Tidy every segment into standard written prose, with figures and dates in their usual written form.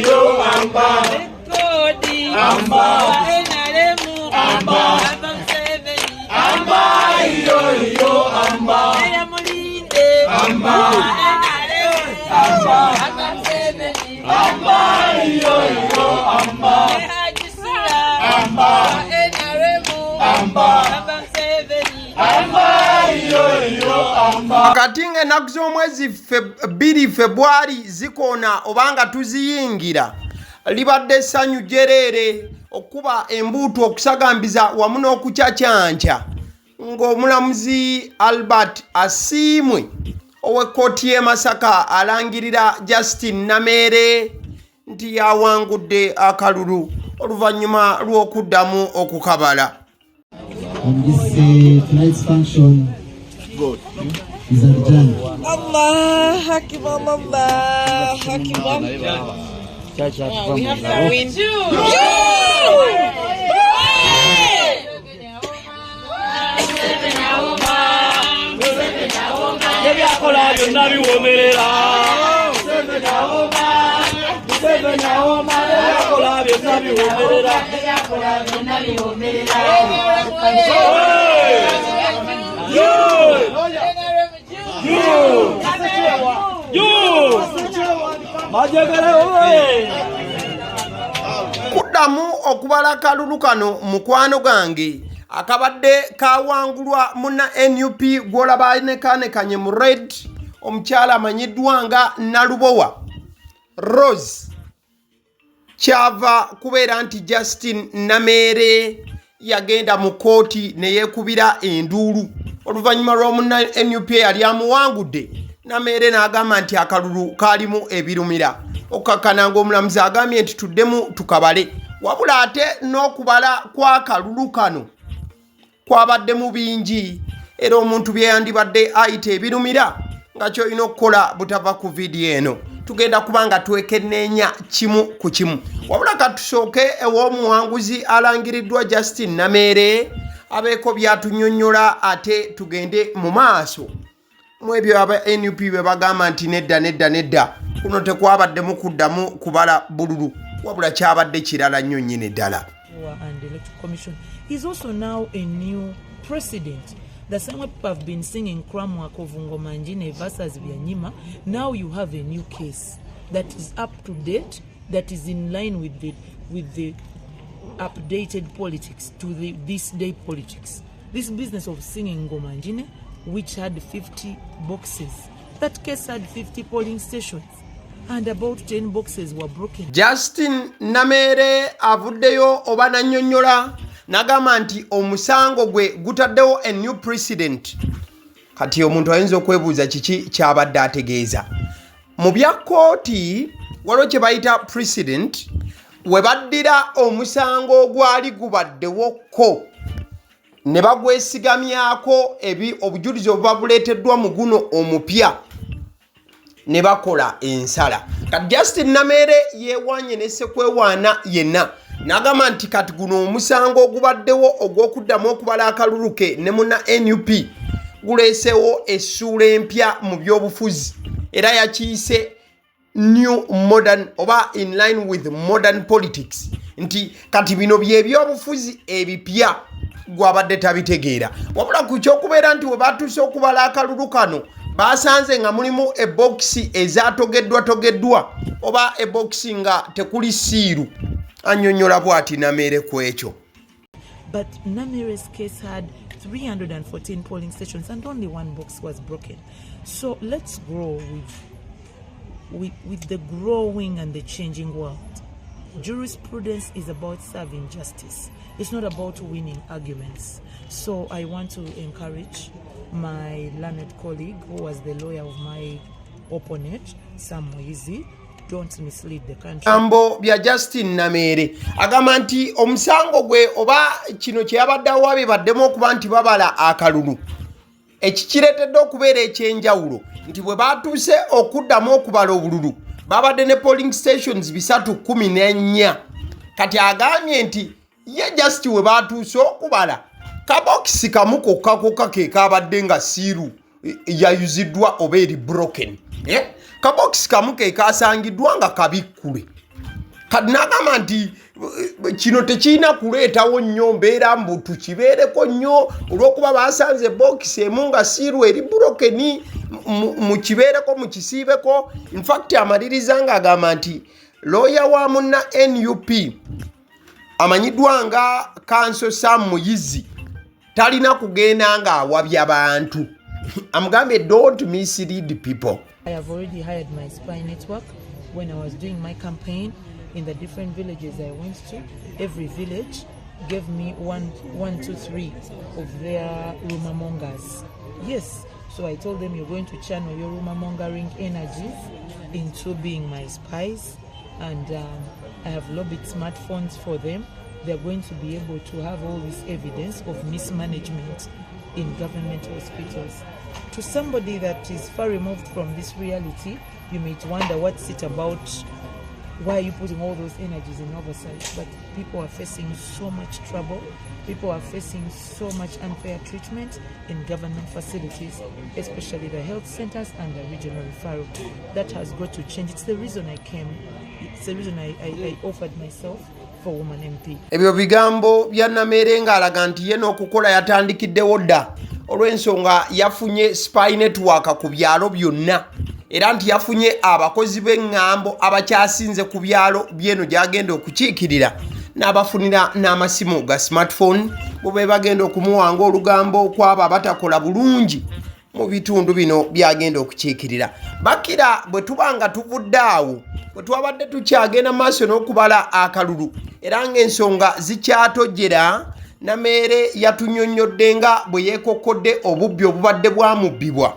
yo amba. Kodi. Amba. Enaremu. Amba. Abamseveni. Amba yo amba. Eyamulinde. Amba. Enaremu. Amba. Abamseveni. Amba yo amba. Ehajisira. Amba. Enaremu. Amba. Abamseveni. Amba yo amba. Katinga ennaku z'omwezi 2 Februari zikoona obanga tuziyingira libadde essanyu jereere okuba embuutu okusagambiza wamu n'okucacanja ng'omulamuzi Albert asiimwe ow'ekkooti y'e Masaka alangirira Justin Nameere nti yawangudde akalulu oluvannyuma lw'okuddamu okukabala. Tonight's function is Abiganye. Allah Akbar, Allah Akbar. We have to win. Kuddamu okubala akalulu kano mukwano gange akabadde kawangulwa muna NUP gw'olabanekanye mu red omukyala amanyiddwa nga Nalubowa Rose kyava kubeera nti Justin Nameere yagenda mu kooti ne yeekubira enduulu oluvannyuma lw'omuna NUP yali amuwangudde. Nameere n'agamba nti akalulu kaalimu ebirumira okkakkana ng'omulamuzi agambye nti tuddemu tukabale wabula ate n'okubala kw'akalulu kano kwabadde mu bingi era omuntu bye yandibadde ayita ebirumira nga ky'olina okukola butava ku vidiyo eno tugenda kuba nga twekenneenya kimu ku kimu wabula katusooke ew'omuwanguzi alangiriddwa Justin Nameere abeeko by'atunnyonnyola ate tugende mu maaso mu ebyo aba NUP bye bagamba nti nedda kuno tekwabaddemu kuddamu kubala bululu wabula kyabadde kirala nnyo nnyini ddala. And the Electoral Commission is also now a new precedent. The same way people have been singing Kramwako Omungamanjine versus Byanyima, now you have a new case that is up to date, that is in line with the updated politics to this day politics. This business of singing Ngomanjine, which had 50 boxes, that case had 50 polling stations. And about 10 boxes were broken. Justin Nameere avuddeyo oba nannyonnyola n'agamba nti omusango gwe gutaddewo a new precedent. Kati omuntu ayinza okwebuuza kiki kyabadde ategeeza. Mu bya kkooti waliwo kye bayita precedent we baddira omusango ogwali gubaddewokko ne bagwesigamyako obujulizi obuba buleeteddwa mu guno omupya ne bakola ensala. Kati Justin Nameere yeewanye ne ssekwewaana yenna n'agamba nti kati guno omusango ogubaddewo ogw'okuddamu okubala akalulu ke ne muna NUP guleesewo essuula empya mu by'obufuzi era yakiyise new modern oba in line with modern politics nti kati bino by'ebyobufuzi ebipya gwabadde tabitegeera wabula ku ky'okubeera nti we batuuse okubala akalulu kano basanze nga mulimu ebokisi ezatogeddwa oba ebokisi nga tekuli siiru annyonnyola bw'ati Nameere ku ekyo. But Nameere's case had 314 polling stations and only one box was broken. So let's grow with the growing and the changing world. Jurisprudence is about serving justice. It's not about winning arguments. So I want to encourage my learned colleague who was the lawyer of my opponent, Sam Moizi, don't mislead the country. Ambo bya Justin Nameere agamba nti omusango gwe oba kino kye yabadde awaabye baddemu okuba nti babala akalulu ekikireetedde okubeera ekyenjawulo nti bwe baatuuse okuddamu okubala obululu babadde ne polling stations 314 kati agambye nti ye just we baatuuse okubala kabokisi kamu kokka ke kabadde nga siiru yayuziddwa oba eri broken kabokisi kamu ke kasangiddwa nga kabikkule kati nagamba nti kino tekirina kuleetawo nnyo mbeera mbu tukibeereko nnyo olw'okuba basanze bokisi emu nga siiru eri burokeni mukibeereko mukisiibeko. infact amaliriza ng'agamba nti looya wa munna NUP amanyiddwa nga Kanso Sam Muyizi talina kugenda ng'awabya bantu. amugambye don't mislead people. I have already hired my spy network. When I was doing my campaign in the different villages I went to, every village gave me one, two, three of their rumor mongers. Yes, so I told them, you're going to channel your rumor mongering energies into being my spies, and I have lobbied smartphones for them. They're going to be able to have all this evidence of mismanagement in government hospitals. To somebody that is far removed from this reality, you may wonder what's it about, why are you putting all those energies in oversight? But people are facing so much trouble. People are facing so much unfair treatment in government facilities, especially the health centers and the regional referral. That has got to change. It's the reason I came. It's the reason I offered myself for Woman MP. Ebyo bigambo bya Nameere ng'alaga nti ye n'okukola yatandikiddewo dda olw'ensonga yafunye spy network ku byalo byonna, era nti yafunye abakozi b'eŋŋambo abakyasinze ku byalo byeno gy'agenda okukiikirira n'abafunira n'amasimu ga smartphone bo be bagenda okumuwanga olugambo kw'abo abatakola bulungi mu bitundu bino by'agenda okukiikirira. Bakira bwe tuba nga tuvudde awo, bwe twabadde tukyagenda maaso n'okubala akalulu era ng'ensonga zikyatojjera, Nameere yatunnyonnyodde nga bwe yeekokkodde obubbi obubadde bwamubbibwa,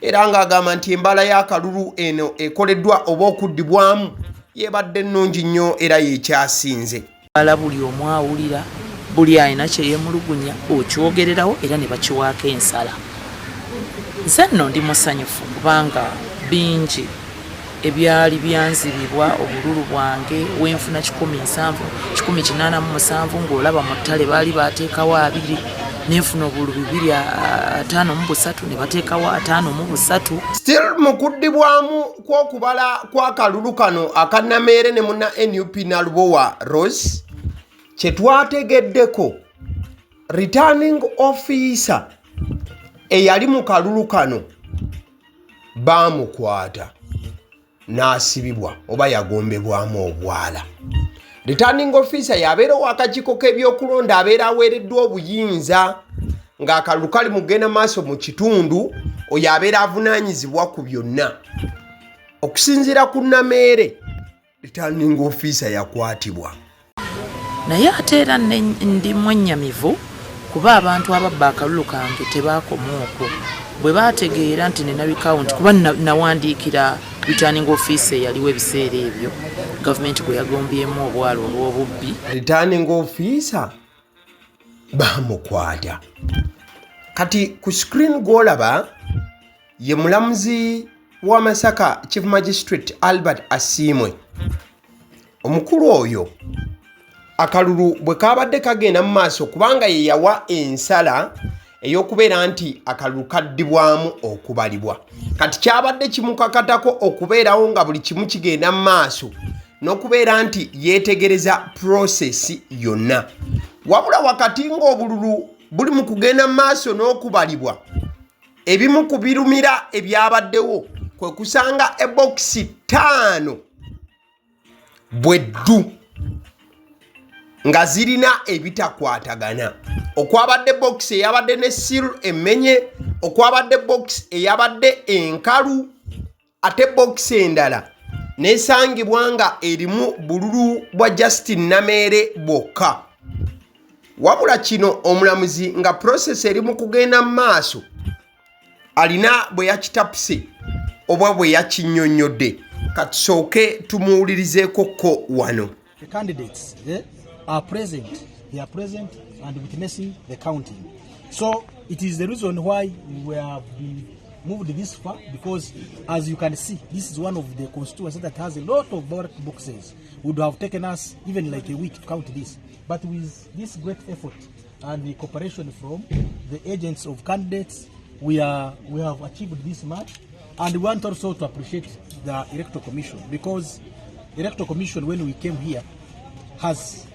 era ng'agamba nti embala y'akalulu eno ekoleddwa oba okuddibwamu yeebadde nnungi nnyo era yeekyasinze. Ala buli omu awulira, buli alina kye yeemulugunya okyogererawo era ne bakiwaako ensala. Nze nno ndi musanyufu kubanga bingi ebyali byanzibibwa obululu bwange wenfuna 187 ng'olaba mu ttale baali bateekawo 2 nenfuna obululu 253 ne bateekawo 53. Still mu kuddibwamu kw'okubala kw'akalulu kano aka Nameere ne munna NUP Nalubowa Rose, kye twategeddeko returning officer eyali mu kalulu kano baamukwata n'asibibwa oba yagombebwamu obwala. Returning officer yabeera w'akakiiko k'ebyokulonda abeera aweereddwa obuyinza ng'akalulu kali mugenda maaso mu kitundu, oyo abeera avunaanyizibwa ku byonna. Okusinziira ku Nameere, returning officer yakwatibwa. Naye ate era ndi mwennyamivu kuba abantu ababba akalulu kange tebaakomaoko bwe baategeera nti nina recount, kuba nawandiikira returning officer yaliwo ebiseera ebyo gavumenti gwe yagombyemu obwala olw'obubbi. Returning officer baamukwata. Kati ku screen gw'olaba ye mulamuzi wa Masaka Chief Magistrate Albert Asimwe. Omukulu oyo akalulu bwe kabadde kagenda mu maaso kubanga ye yawa ensala ey'okubeera nti akalulu kaddibwamu okubalibwa. Kati kyabadde kimukakatako okubeerawo nga buli kimu kigenda mu maaso n'okubeera nti yeetegereza prosesi yonna. Wabula wakati ng'obululu buli mu kugenda mu maaso n'okubalibwa, ebimu ku birumira ebyabaddewo kwe kusanga ebokisi 5 bweddu nga zirina ebitakwatagana. Okwabadde box eyabadde ne seal emmenye, okwabadde box eyabadde enkalu, ate box endala nesangibwa nga erimu bululu bwa Justin Nameere bwokka. Wabula kino omulamuzi nga process eri mu kugenda mu maaso alina bwe yakitapuse oba bwe yakinnyonnyodde. Katusooke tumuwulirizeeko ko wano. The candidates are present. They are present and witnessing the counting. So it is the reason why we have been moved this far, because as you can see, this is one of the constituencies that has a lot of ballot boxes. Would have taken us even like a week to count this. But with this great effort and the cooperation from the agents of candidates, we have achieved this much. And we want also to appreciate the Electoral Commission, because Electoral Commission, when we came here, has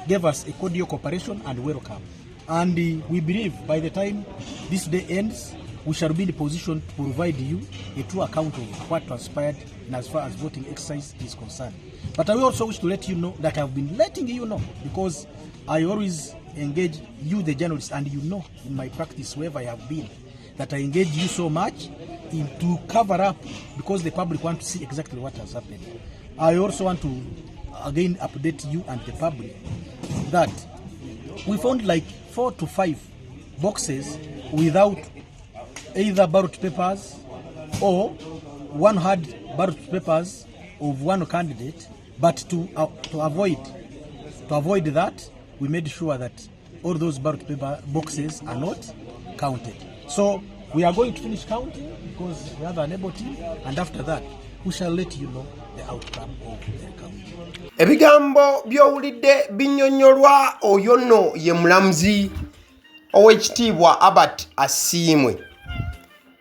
gave us a cordial cooperation and welcome. And we believe by the time this day ends, we shall be in a position to provide you a true account of what transpired in as far as voting exercise is concerned. But I also wish to let you know that I've been letting you know, because I always engage you, the journalists, and you know in my practice wherever I have been, that I engage you so much to cover up, because the public want to see exactly what has happened. I also want to again update you and the public that we found like 4 to 5 boxes without either ballot papers, or one had ballot papers of one candidate, but to avoid that, we made sure that all those ballot paper boxes are not counted. So we are going to finish counting because we have an able team, and after that we shall let you know the outcome of the count. Ebigambo byowulidde binnyonnyolwa oyo nno ye mulamuzi ow'ekitiibwa Albert Asiimwe.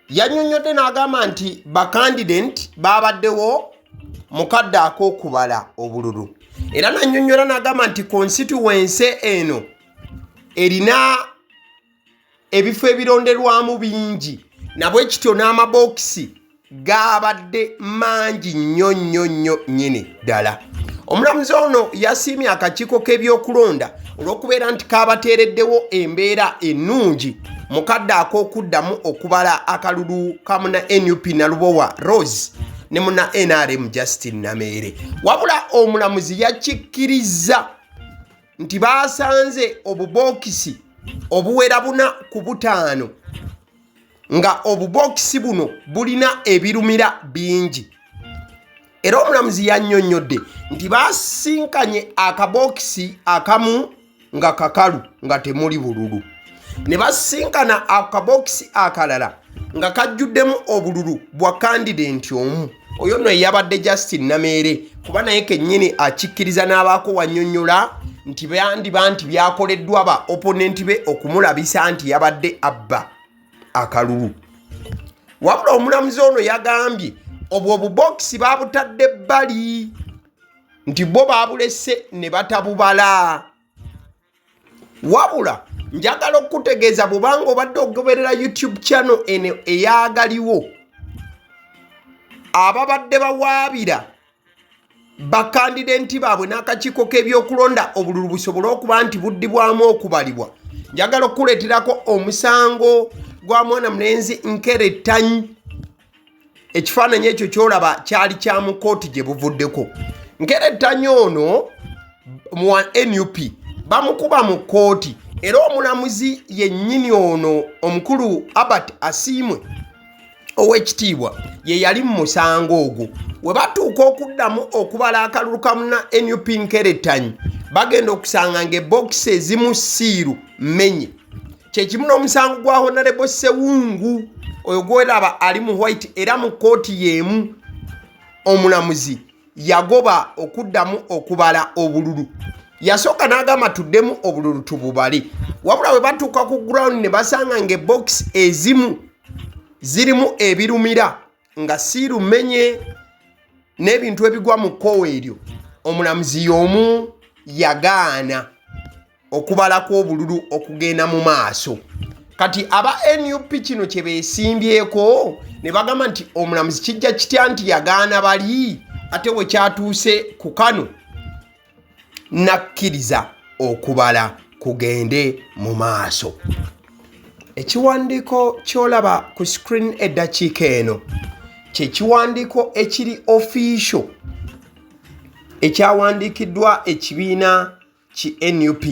Yannyonnyodde n'agamba nti bakandidenti baabaddewo mu kadde ak'okubala obululu. Era n'annyonnyola n'agamba nti constituency eno erina ebifo ebironderwamu bingi, nabwe kityo n'amabookisi gaabadde mangi nnyo nnyini ddala. Omulamuzi ono yasiimye akakiiko k'ebyokulonda olw'okubeera nti kaabateereddewo embeera ennungi mu kadde ak'okuddamu okubala akalulu ka muna NUP Nalubowa Rose ne muna NRM Justin Nameere. Wabula omulamuzi yakikkiriza nti baasanze obubookisi obuwera 4 ku 5 nga obubookisi buno bulina ebirumira bingi. Era omulamuzi yannyonnyodde nti baasinkanye akabookisi akamu nga kakalu nga temuli bululu, ne basinkana akabookisi akalala nga kajjuddemu obululu bwa kandidenti omu. Oyo nno yabadde Justin Nameere, kuba naye kennyini akikkiriza n'abaako wannyonnyola nti bandiba nti byakoleddwa ba opponent be okumulabisa nti yabadde abba akalulu. Wabula omulamuzi ono yagambye obwo obubookisi baabutadde ebbali nti bo baabulese ne batabubala. Wabula njagala okutegeeza bw'obanga obadde ogoberera YouTube channel eno eyagaliwo, ababadde bawaabira bakandidenti baabwe n'akakiiko k'ebyokulonda obululu busobole okuba nti buddibwamu okubalibwa, njagala okuleeterako omusango gwa mwana mulenzi Nkerettanyi. Ekifaananyi ekyo kyolaba kyali kya mu kooti gye buvuddeko. Nkerettanyi ono mu NUP bamukuba mu kooti, era omulamuzi yennyini ono omukulu Albert Asiimwe ow'ekitiibwa ye yali mu musango ogwo. We batuuka okuddamu okubala akalulu ka muna NUP Nkerettanyi, bagenda okusanga ng'ebbookisi ezimu siiru mmenye. Kyekimu n'omusango gwa Honorable Sewungu oyo gweraba ali mu white, era mu kooti y'emu omulamuzi yagoba okuddamu okubala obululu. Yasooka n'agamba tuddemu obululu tububale. Wabula we batuuka ku ground ne basanga ng'ebbookisi ezimu zirimu ebirumira nga siiru mmenye n'ebintu ebigwa mu kkowe eryo. Omulamuzi y'omu yagaana okubala kw'obululu okugenda mu maaso. Kati aba NUP kino kye beesimbyeko ne bagamba nti omulamuzi kijja kitya nti yagaana bali, ate we kyatuuse ku kano nakkiriza okubala kugende mu maaso. Ekiwandiiko ky'olaba ku screen eddakiika eno kye kiwandiiko ekiri official ekyawandiikiddwa ekibiina ki NUP.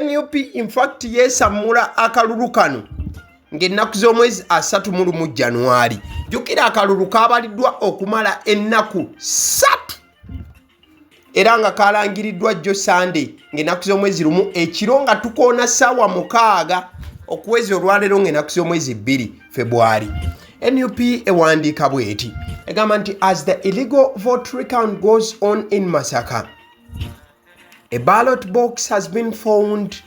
NUP in fact yeesammula akalulu kano ng'ennaku z'omwezi 31 January. Jjukira akalulu kaabaliddwa okumala ennaku 3 era nga kalangiriddwa jjo Sunday ng'ennaku z'omwezi 1 ekiro nga tukoona ssaawa 6 okuweza olwaleero ng'ennaku z'omwezi 2 February. NUP ewandiika bw'eti egamba nti as the illegal vote recount goes on in Masaka, a ballot box has been found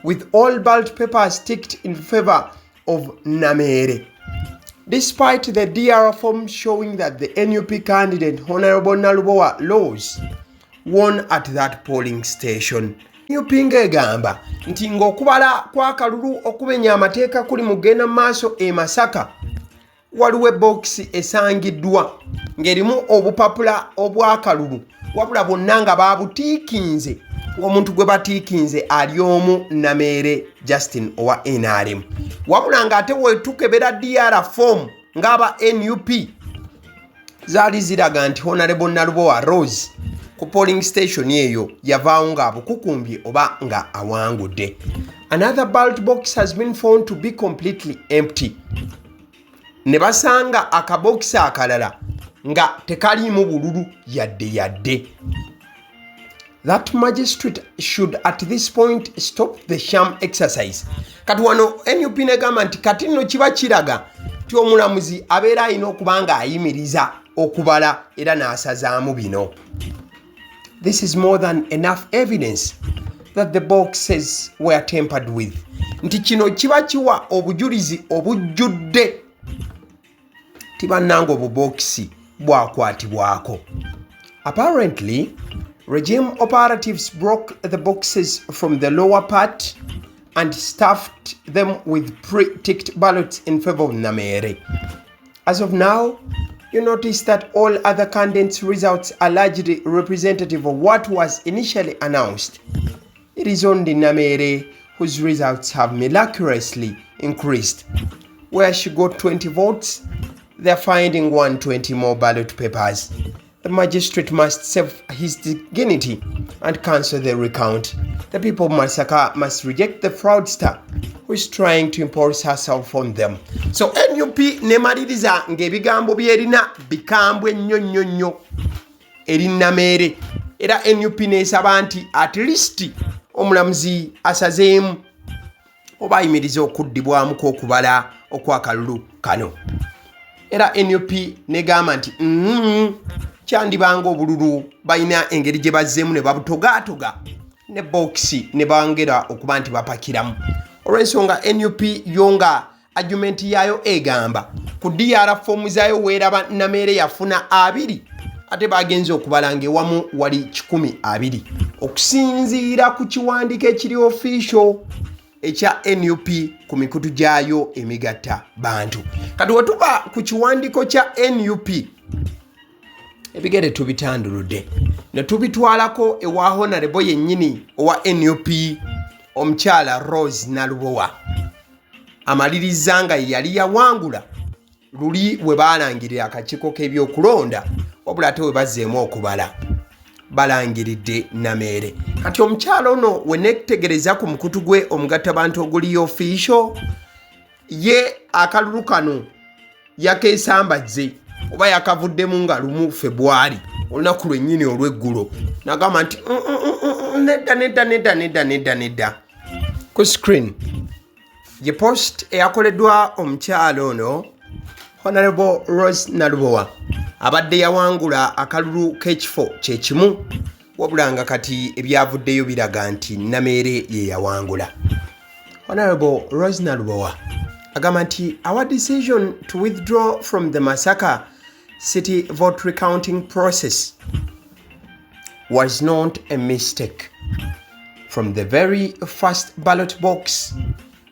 with all ballot papers ticked in favor of Nameere. Despite the DR form showing that the NUP candidate Honorable Nalubowa Laws won at that polling station. NUP ng'egamba nti ng'okubala kwa kalulu okumenya amateeka kuli mu kugenda maaso e Masaka waliwo boxi esangiddwa ng'erimu obupapula obwakalulu wabula bonna nga babutiikinze ng'omuntu gwe batiikinze ali omu Nameere Justin owa NRM wabula ng'ate wetukebera DR form ng'aba NUP zaali ziraga nti Honorable Nalubowa Rose ku polling station eyo yavaawo ng'abukukumbye oba nga awangudde. Another ballot box has been found to be completely empty. Ne basanga akabokisi akalala nga tekaliimu bululu yadde. That magistrate should at this point stop the sham exercise. Kati wano NUP negamba nti kati nno kiba kiraga ti omulamuzi abeera alina okuba nga ayimiriza okubala era n'asazaamu bino. This is more than enough evidence that the boxes were tampered with. Nti kino kiba kiwa obujulizi obujjudde tibannanga obubokisi bwakwatibwako. Apparently, regime operatives broke the boxes from the lower part and stuffed them with pre-ticked ballots in favor of Nameere. As of now, you notice that all other candidates' results are largely representative of what was initially announced. It is only Nameere whose results have miraculously increased. Where she got 20 votes, they're finding 120 more ballot papers. The magistrate must save his dignity and cancel the recount. The people of Masaka must reject the fraudster who is trying to impose herself on them. So NUP nemaliriza ng'ebigambo byerina bikambwe nnyo eri Nameere era NUP neesaba nti at least omulamuzi asazeemu oba ayimiriza okuddibwamu kw'okubala okwakalulu kano. Era NUP negamba nti kyandibanga obululu balina engeri gye bazzeemu ne babutogaatoga ne boxi ne bangera okuba nti bapakiramu. Olw'ensonga NUP yonga argument yaayo egamba ku DR form zaayo weeraba Nameere yafuna 2 ate bagenze okubala ng'ewamu wali 120 okusinziira ku kiwandiiko ekiri official ekya NUP ku mikutu gyayo emigatta bantu. Kati wetuba ku kiwandiiko kya NUP ebigere tubitanduludde ne tubitwalako ewa Honorable yennyini owa NUP omukyala Rose Nalubowa amaliriza nga yali yawangula luli we baalangirira akakiiko k'ebyokulonda wabula ate we bazzeemu okubala balangiridde Nameere. Kati omukyala ono we neetegereza ku mukutu gwe omugattabantu oguli official ye akalulu kano yakeesambazze oba yakavuddemu nga lumu February olunaku lwennyini olw'eggulo nagamba nti nedda ku screen ye post eyakoleddwa omukyalo ono Honorable Rose Nalubowa abadde yawangula akalulu k'ekifo kyekimu wabula nga kati ebyavuddeyo biraga nti Nameere ye yawangula. Honorable Rose Nalubowa agamba nti our decision to withdraw from the Masaka city vote recounting process was not a mistake. From the very first ballot box,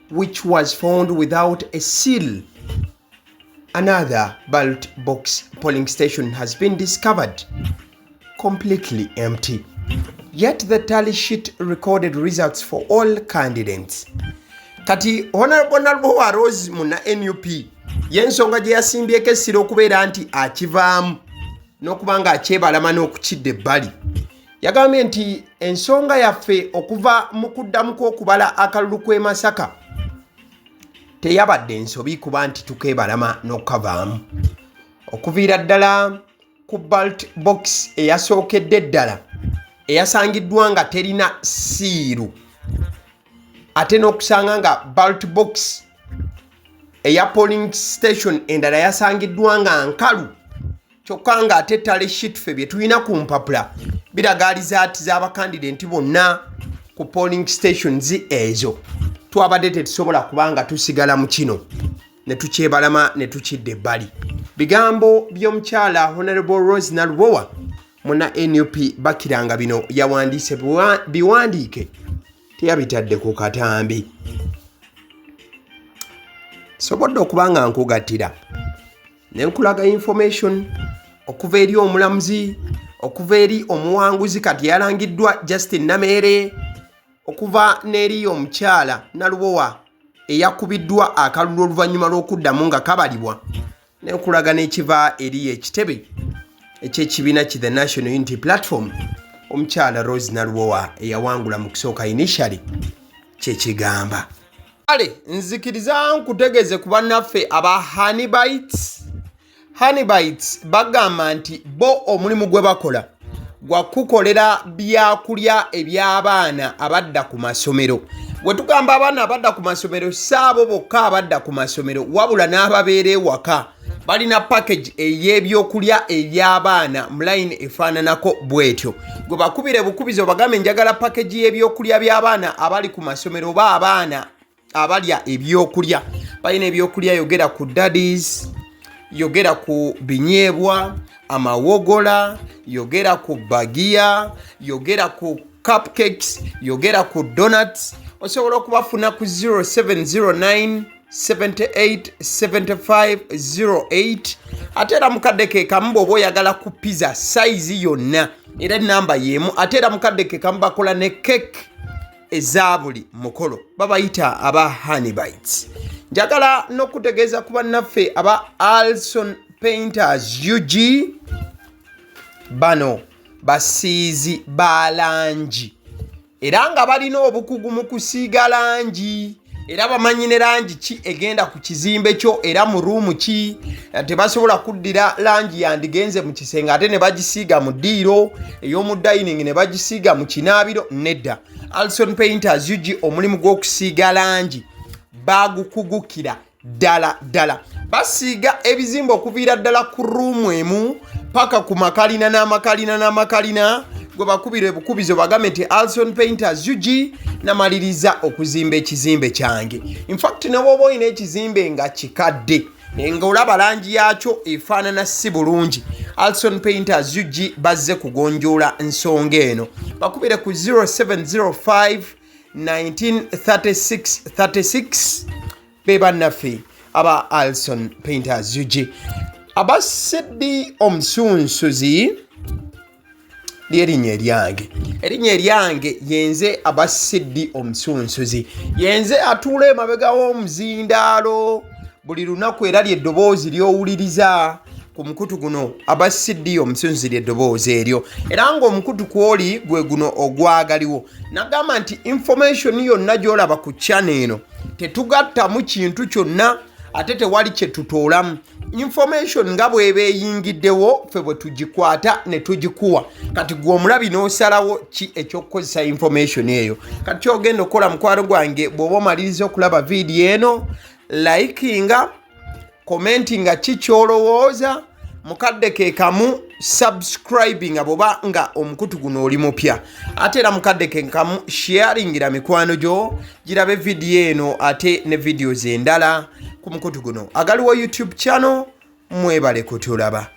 which was found without a seal, another ballot box polling station has been discovered, completely empty. Yet the tally sheet recorded results for all candidates. Kati Honorable Nalubowa Rose muna NUP yensonga gye yasimbyeko essira okubeera nti akivaamu n'okuba nga akyebalama n'okukidda ebbali. Yagambye nti ensonga yaffe okuva mu kuddamu kw'okubala akalulu kw'e Masaka teyabadde ensobi kuba nti tukeebalama n'okukavaamu. Okuviira ddala ku ballot box eyasookedde ddala eyasangiddwa nga terina siiru ate n'okusanga nga ballot box eya polling station endala yasangiddwa nga nkalu kyokka nga ate tally sheet ffe bye tulina ku mpapula biragaaliza ati z'abakandidenti bonna ku polling stations ezo twabadde tetusobola kubanga tusigala mu kino ne tukyebalama ne tukidde ebbali. Bigambo by'omukyala Honorable Rose Nalubowa muna NUP bakiranga bino yawandiise biwandiike teyabitadde ku katambi. Sobodde okuba nga nkugattira ne nkulaga information okuva eri omulamuzi, okuva eri omuwanguzi kati yalangiddwa Justin Nameere, okuva n'eri omukyala Nalubowa eyakubiddwa akalulu oluvannyuma lw'okuddamu nga kabalibwa, ne nkulaga n'ekiva eri ekitebe eky'ekibiina ki The National Unity Platform omukyala Rose Nalubowa eyawangula mu kusooka initially kyekigamba. Kale nzikiriza nkutegeze ku bannaffe aba Honeybites bagamba nti bo omulimu gwe bakola gwa kukolera byakulya eby'abaana abadda ku masomero. Bwe tugamba abaana abadda ku masomero saabo bokka abadda ku masomero wabula n'ababeera ewaka balina package ey'ebyokulya eby'abaana mu line efaananako bwetyo. Gwe bakubire bukubizo bagambe njagala package y'ebyokulya by'abaana abali ku masomero oba abaana abalya ebyokulya. Balina ebyokulya yogera ku daddies, yogera ku binyeebwa, amawogola, yogera ku bagiya, yogera ku cupcakes, yogera ku donuts. Osobola okubafuna ku 0709 78 75 08. Ate era mukadde ke kamu bw'oba oyagala ku pizza size yonna era namba y'emu. Ate era mukadde ke kamu bakola ne cake eza buli mukolo, babayita aba Honeybites. Njagala n'okutegeeza ku bannaffe aba Alson Painters UG, bano basiizi ba langi era nga balina obukugu mu kusiiga langi era bamanyi ne langi ki egenda ku kizimbe kyo era mu ruumu ki. Tebasobola kuddira langi yandigenze mu kisenge ate ne bagisiiga mu ddiiro ey'omu dining ne bagisiiga mu kinaabiro. Nedda, Alson Painters UG omulimu gw'okusiiga langi bagukugukira ddala. Basiiga ebizimbe okuviira ddala ku ruumu emu paka ku makalina n'amakalina. Gwe bakubira ebukubizo bagambe nti Alson Painters UG namaliriza okuzimba ekizimbe kyange. In fact ne bw'oba olina ekizimbe nga kikadde nga olaba langi yaakyo efaanana si bulungi, Alson Painters UG bazze kugonjoola ensonga eno. Bakubire ku 0705 1936 36 be bannaffe aba Alson Painters UG. Aba Sedi Omusunsuzi erinnya eryange yenze aba Sedi Omusunsuzi, yenze atuula emabega w'omuzindaalo buli lunaku era ly'eddoboozi ly'owuliriza ku mukutu guno aba Sedi Omusunsuzi ly'eddoboozi eryo era ng'omukutu kwoli gwe guno ogwagaliwo. Nagamba nti information yonna gy'olaba ku channel eno tetugattamu kintu kyonna ate tewali kye tutoolamu. Information nga bw'eba eyingiddewo ffe bwe tugikwata ne tugikuwa. Kati gwe omulabi n'osalawo ki eky'okukozesa information eyo. Kati ky'ogenda okukola mukwano gwange bw'oba omaliriza okulaba vidiyo eno, likinga, commentinga ki ky'olowooza, mukadde ke kamu subscribinga bw'oba nga omukutu guno oli mupya. Ate era mukadde ke kamu sharingira mikwano gyo girabe vidiyo eno ate ne videos endala ku mukutu guno. Agaliwo YouTube channel, mwebale kutulaba.